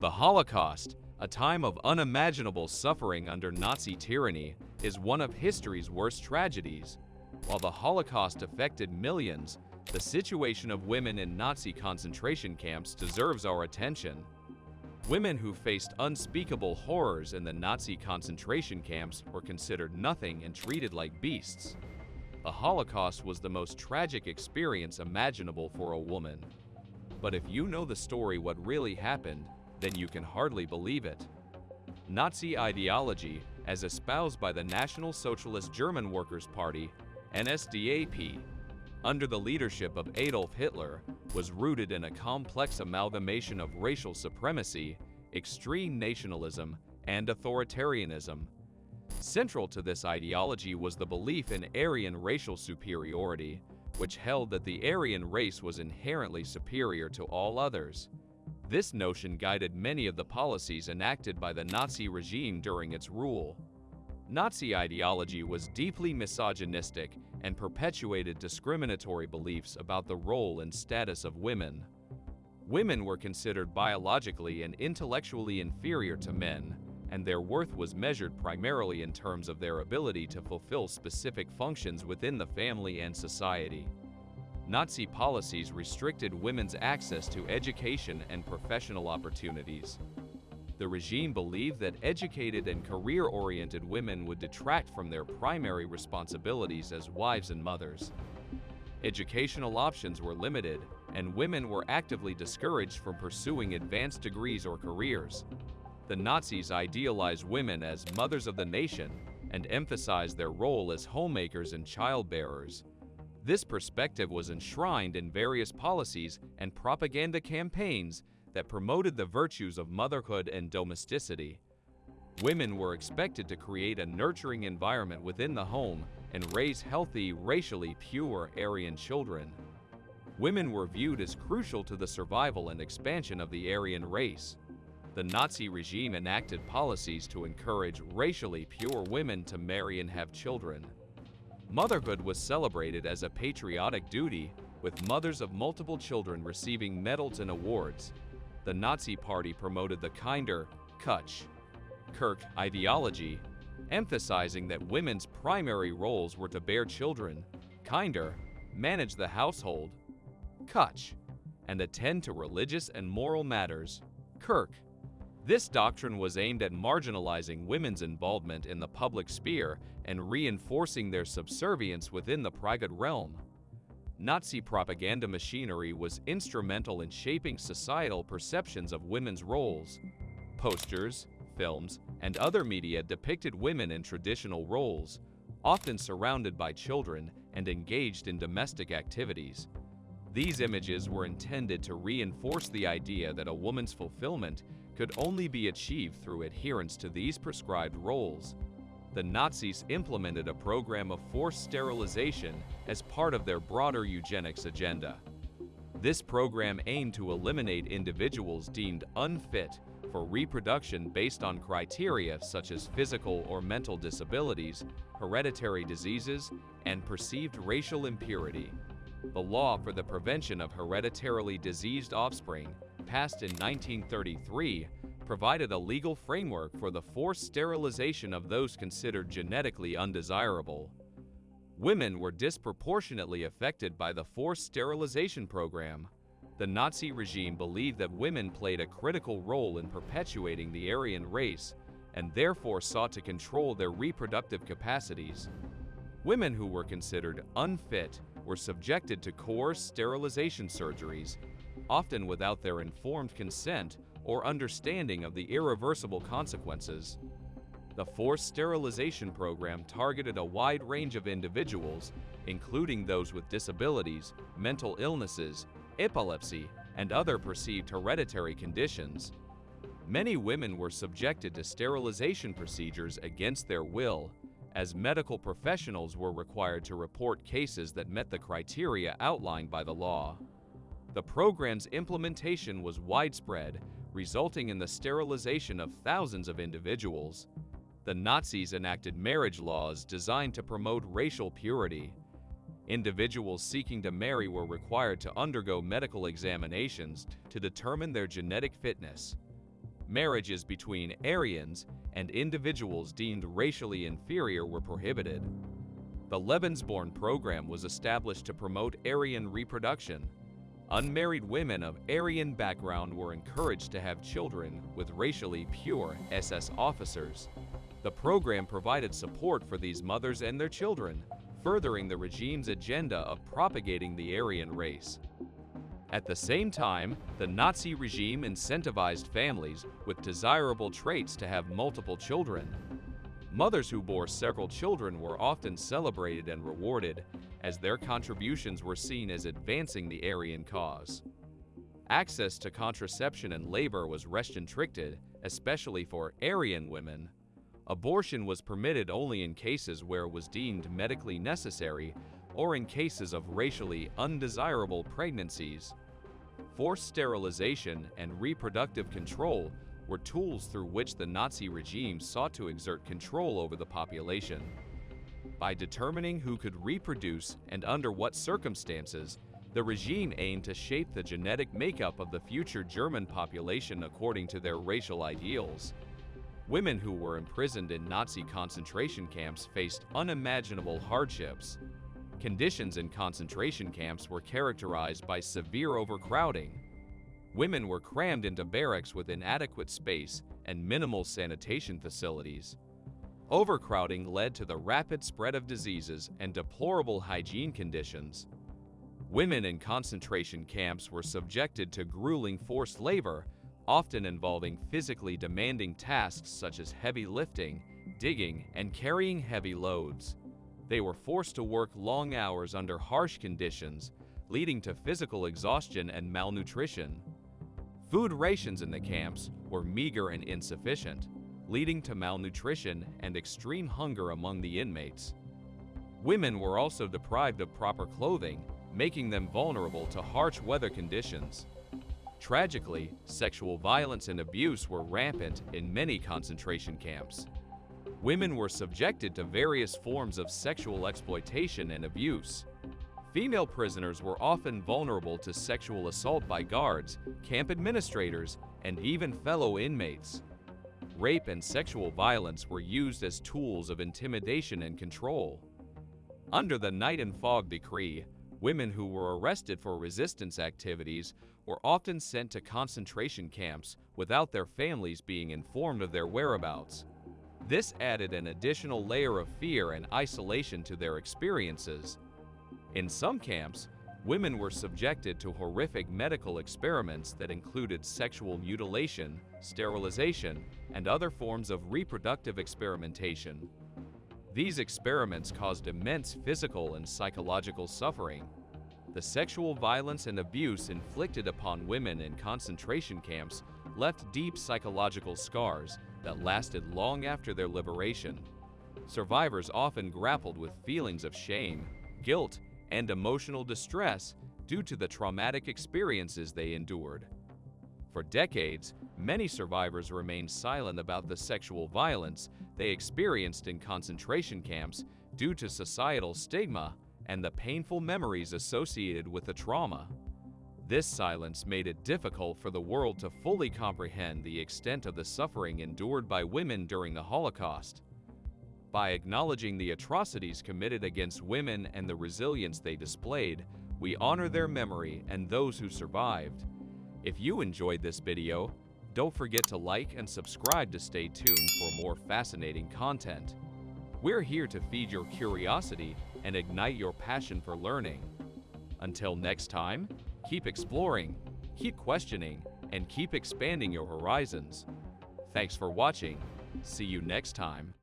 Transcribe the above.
The Holocaust, a time of unimaginable suffering under Nazi tyranny, is one of history's worst tragedies. While the Holocaust affected millions, the situation of women in Nazi concentration camps deserves our attention. Women who faced unspeakable horrors in the Nazi concentration camps were considered nothing and treated like beasts. The Holocaust was the most tragic experience imaginable for a woman. But if you know the story what really happened, then you can hardly believe it. Nazi ideology, as espoused by the National Socialist German Workers' Party, NSDAP, under the leadership of Adolf Hitler, was rooted in a complex amalgamation of racial supremacy, extreme nationalism, and authoritarianism. Central to this ideology was the belief in Aryan racial superiority, which held that the Aryan race was inherently superior to all others. This notion guided many of the policies enacted by the Nazi regime during its rule. Nazi ideology was deeply misogynistic and perpetuated discriminatory beliefs about the role and status of women. Women were considered biologically and intellectually inferior to men, and their worth was measured primarily in terms of their ability to fulfill specific functions within the family and society. Nazi policies restricted women's access to education and professional opportunities. The regime believed that educated and career-oriented women would detract from their primary responsibilities as wives and mothers. Educational options were limited, and women were actively discouraged from pursuing advanced degrees or careers. The Nazis idealized women as mothers of the nation and emphasized their role as homemakers and childbearers. This perspective was enshrined in various policies and propaganda campaigns that promoted the virtues of motherhood and domesticity. Women were expected to create a nurturing environment within the home and raise healthy, racially pure Aryan children. Women were viewed as crucial to the survival and expansion of the Aryan race. The Nazi regime enacted policies to encourage racially pure women to marry and have children. Motherhood was celebrated as a patriotic duty, with mothers of multiple children receiving medals and awards. The Nazi Party promoted the kinder, Kirk ideology, emphasizing that women's primary roles were to bear children, kinder, manage the household, Kutch, and attend to religious and moral matters, Kirk. This doctrine was aimed at marginalizing women's involvement in the public sphere and reinforcing their subservience within the private realm. Nazi propaganda machinery was instrumental in shaping societal perceptions of women's roles. Posters, films, and other media depicted women in traditional roles, often surrounded by children and engaged in domestic activities. These images were intended to reinforce the idea that a woman's fulfillment could only be achieved through adherence to these prescribed roles. The Nazis implemented a program of forced sterilization as part of their broader eugenics agenda. This program aimed to eliminate individuals deemed unfit for reproduction based on criteria such as physical or mental disabilities, hereditary diseases, and perceived racial impurity. The law for the prevention of hereditarily diseased offspring, passed in 1933, provided a legal framework for the forced sterilization of those considered genetically undesirable. Women were disproportionately affected by the forced sterilization program. The Nazi regime believed that women played a critical role in perpetuating the Aryan race and therefore sought to control their reproductive capacities. Women who were considered unfit were subjected to coerced sterilization surgeries, often without their informed consent or understanding of the irreversible consequences. The forced sterilization program targeted a wide range of individuals, including those with disabilities, mental illnesses, epilepsy, and other perceived hereditary conditions. Many women were subjected to sterilization procedures against their will, as medical professionals were required to report cases that met the criteria outlined by the law. The program's implementation was widespread, resulting in the sterilization of thousands of individuals. The Nazis enacted marriage laws designed to promote racial purity. Individuals seeking to marry were required to undergo medical examinations to determine their genetic fitness. Marriages between Aryans and individuals deemed racially inferior were prohibited. The Lebensborn program was established to promote Aryan reproduction. Unmarried women of Aryan background were encouraged to have children with racially pure SS officers. The program provided support for these mothers and their children, furthering the regime's agenda of propagating the Aryan race. At the same time, the Nazi regime incentivized families with desirable traits to have multiple children. Mothers who bore several children were often celebrated and rewarded, as their contributions were seen as advancing the Aryan cause. Access to contraception and labor was restricted, especially for Aryan women. Abortion was permitted only in cases where it was deemed medically necessary or in cases of racially undesirable pregnancies. Forced sterilization and reproductive control were tools through which the Nazi regime sought to exert control over the population. By determining who could reproduce and under what circumstances, the regime aimed to shape the genetic makeup of the future German population according to their racial ideals. Women who were imprisoned in Nazi concentration camps faced unimaginable hardships. Conditions in concentration camps were characterized by severe overcrowding. Women were crammed into barracks with inadequate space and minimal sanitation facilities. Overcrowding led to the rapid spread of diseases and deplorable hygiene conditions. Women in concentration camps were subjected to grueling forced labor, often involving physically demanding tasks such as heavy lifting, digging, and carrying heavy loads. They were forced to work long hours under harsh conditions, leading to physical exhaustion and malnutrition. Food rations in the camps were meager and insufficient, leading to malnutrition and extreme hunger among the inmates. Women were also deprived of proper clothing, making them vulnerable to harsh weather conditions. Tragically, sexual violence and abuse were rampant in many concentration camps. Women were subjected to various forms of sexual exploitation and abuse. Female prisoners were often vulnerable to sexual assault by guards, camp administrators, and even fellow inmates. Rape and sexual violence were used as tools of intimidation and control. Under the Night and Fog Decree, women who were arrested for resistance activities were often sent to concentration camps without their families being informed of their whereabouts. This added an additional layer of fear and isolation to their experiences. In some camps, women were subjected to horrific medical experiments that included sexual mutilation, sterilization, and other forms of reproductive experimentation. These experiments caused immense physical and psychological suffering. The sexual violence and abuse inflicted upon women in concentration camps left deep psychological scars that lasted long after their liberation. Survivors often grappled with feelings of shame, guilt, and emotional distress due to the traumatic experiences they endured. For decades, many survivors remained silent about the sexual violence they experienced in concentration camps due to societal stigma and the painful memories associated with the trauma. This silence made it difficult for the world to fully comprehend the extent of the suffering endured by women during the Holocaust. By acknowledging the atrocities committed against women and the resilience they displayed, we honor their memory and those who survived. If you enjoyed this video, don't forget to like and subscribe to stay tuned for more fascinating content. We're here to feed your curiosity and ignite your passion for learning. Until next time, keep exploring, keep questioning, and keep expanding your horizons. Thanks for watching. See you next time.